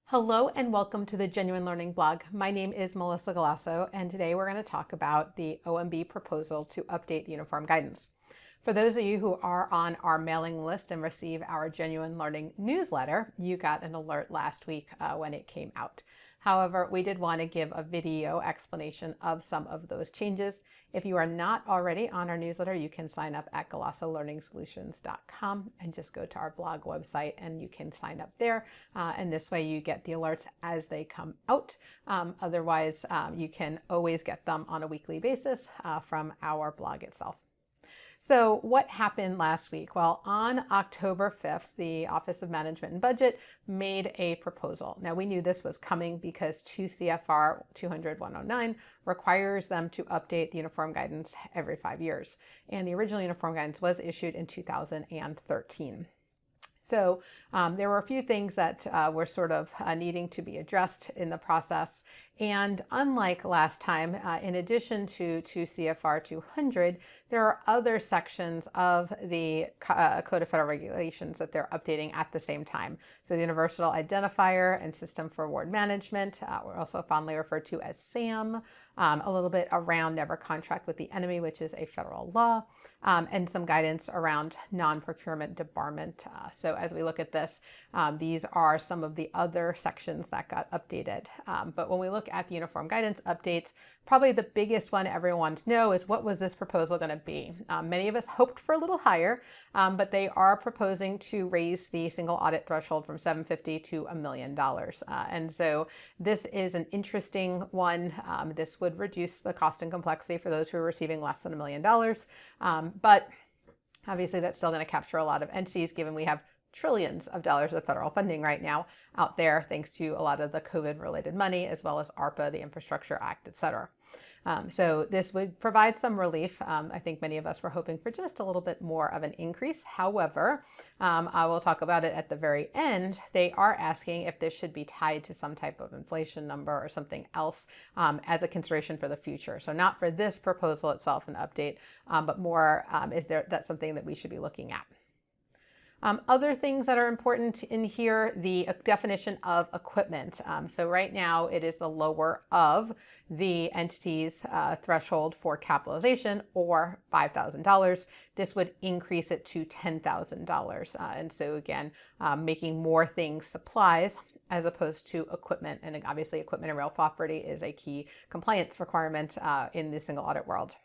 Hello and welcome to the Genuine Learning blog. My name is Melissa Galasso, and today we're going to talk about the OMB proposal to update uniform guidance. For those of you who are on our mailing list and receive our Genuine Learning newsletter, you got an alert last week when it came out. However, we did want to give a video explanation of some of those changes. If you are not already on our newsletter, you can sign up at GalassoLearningsolutions.com and just go to our blog website and you can sign up there. And this way you get the alerts as they come out. Otherwise, you can always get them on a weekly basis from our blog itself. So what happened last week? Well, on October 5th, the Office of Management and Budget made a proposal. Now, we knew this was coming because 2 CFR 200-109 requires them to update the uniform guidance every 5 years. And the original uniform guidance was issued in 2013. So there were a few things that were sort of needing to be addressed in the process. And unlike last time, in addition to CFR 200, there are other sections of the Code of Federal Regulations that they're updating at the same time. So the Universal Identifier and System for Award Management, we're also fondly referred to as SAM, a little bit around never contract with the enemy, which is a federal law, and some guidance around non-procurement debarment. So as we look at this, these are some of the other sections that got updated. But when we look at the uniform guidance updates, probably the biggest one everyone wants to know is what was this proposal going to be? Many of us hoped for a little higher, but they are proposing to raise the single audit threshold from $750,000 to $1 million. And so this is an interesting one. This would reduce the cost and complexity for those who are receiving less than $1 million. But obviously that's still going to capture a lot of entities given we have trillions of dollars of federal funding right now out there, thanks to a lot of the COVID-related money, as well as ARPA, the Infrastructure Act, et cetera. So this would provide some relief. I think many of us were hoping for just a little bit more of an increase. However, I will talk about it at the very end. They are asking if this should be tied to some type of inflation number or something else as a consideration for the future. So not for this proposal itself, an update, but more that's something that we should be looking at. Other things that are important in here, the definition of equipment. So right now it is the lower of the entity's threshold for capitalization, or $5,000. This would increase it to $10,000. And so again, making more things supplies as opposed to equipment. And obviously equipment and real property is a key compliance requirement in the single audit world.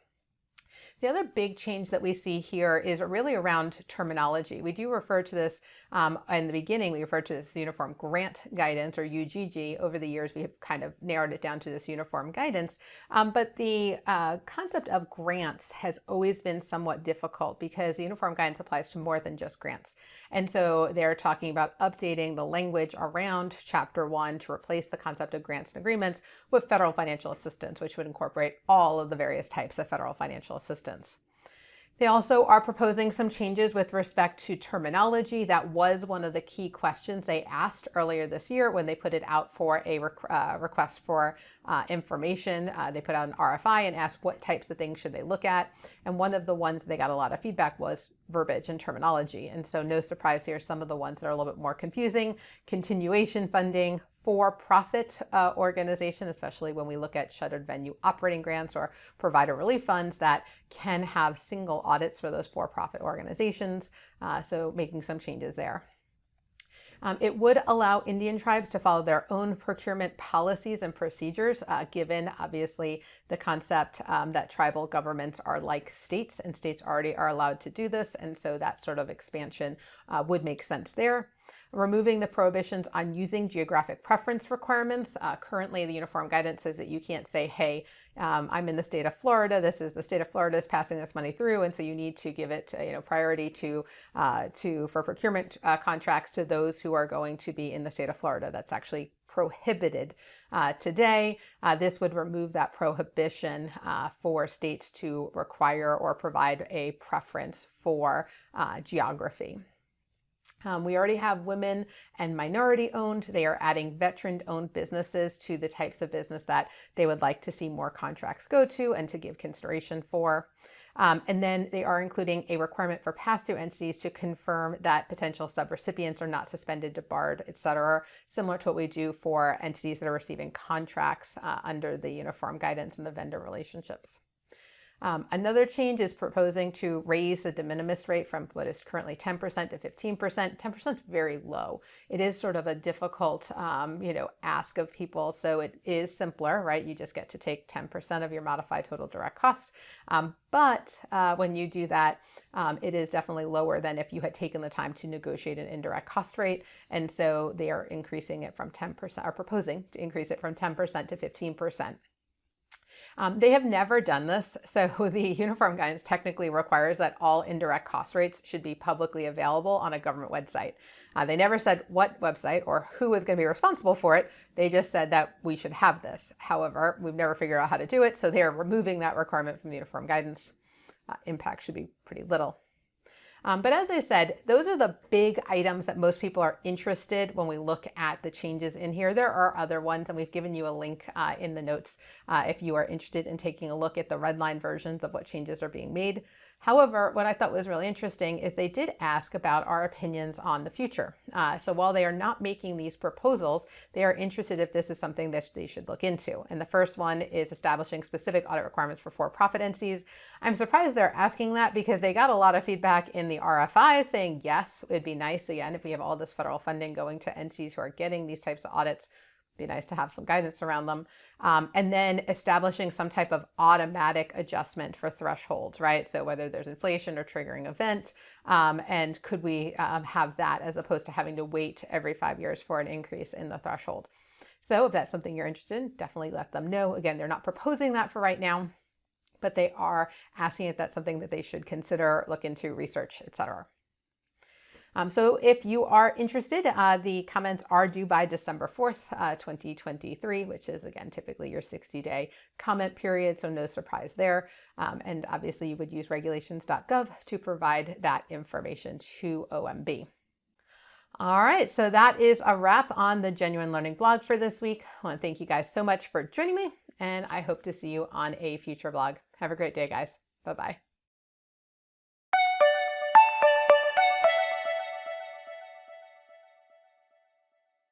The other big change that we see here is really around terminology. We do refer to this in the beginning, we referred to this Uniform Grant Guidance, or UGG. Over the years, we have kind of narrowed it down to this uniform guidance. But the concept of grants has always been somewhat difficult because the uniform guidance applies to more than just grants. And so they're talking about updating the language around Chapter 1 to replace the concept of grants and agreements with federal financial assistance, which would incorporate all of the various types of federal financial assistance. They also are proposing some changes with respect to terminology. That was one of the key questions they asked earlier this year when they put it out for a request for information. They put out an RFI and asked what types of things should they look at. And one of the ones they got a lot of feedback was verbiage and terminology. And so no surprise here, some of the ones that are a little bit more confusing: continuation funding, for-profit organization, especially when we look at shuttered venue operating grants or provider relief funds that can have single audits for those for-profit organizations. So making some changes there. It would allow Indian tribes to follow their own procurement policies and procedures, given obviously the concept that tribal governments are like states, and states already are allowed to do this. And so that sort of expansion would make sense there. Removing the prohibitions on using geographic preference requirements. Currently, the uniform guidance says that you can't say, hey, I'm in the state of Florida. This is the state of Florida is passing this money through, and so you need to give it, priority for procurement contracts to those who are going to be in the state of Florida. That's actually prohibited today. This would remove that prohibition for states to require or provide a preference for geography. We already have women and minority owned. They are adding veteran owned businesses to the types of business that they would like to see more contracts go to and to give consideration for. And then they are including a requirement for pass-through entities to confirm that potential subrecipients are not suspended, debarred, et cetera, similar to what we do for entities that are receiving contracts under the uniform guidance and the vendor relationships. Another change is proposing to raise the de minimis rate from what is currently 10% to 15%. 10% is very low. It is sort of a difficult, ask of people. So it is simpler, right? You just get to take 10% of your modified total direct costs. But when you do that, it is definitely lower than if you had taken the time to negotiate an indirect cost rate. And so they are increasing it from 10%, or proposing to increase it from 10% to 15%. They have never done this, so the uniform guidance technically requires that all indirect cost rates should be publicly available on a government website. They never said what website or who is going to be responsible for it. They just said that we should have this. However, we've never figured out how to do it, so they are removing that requirement from the uniform guidance. Impact should be pretty little. But as I said, those are the big items that most people are interested when we look at the changes in here. There are other ones, and we've given you a link in the notes if you are interested in taking a look at the red line versions of what changes are being made. However, what I thought was really interesting is they did ask about our opinions on the future. So while they are not making these proposals, they are interested if this is something that they should look into. And the first one is establishing specific audit requirements for for-profit entities. I'm surprised they're asking that because they got a lot of feedback in the RFI saying, yes, it'd be nice, again, if we have all this federal funding going to entities who are getting these types of audits, be nice to have some guidance around them. And then establishing some type of automatic adjustment for thresholds, right? So whether there's inflation or triggering event, and could we have that as opposed to having to wait every 5 years for an increase in the threshold? So if that's something you're interested in, definitely let them know. Again, they're not proposing that for right now, but they are asking if that's something that they should consider, look into, research, et cetera. So if you are interested, the comments are due by December 4th, 2023, which is, again, typically your 60-day comment period, so no surprise there. And obviously, you would use regulations.gov to provide that information to OMB. All right, so that is a wrap on the Genuine Learning blog for this week. I want to thank you guys so much for joining me, and I hope to see you on a future blog. Have a great day, guys. Bye-bye.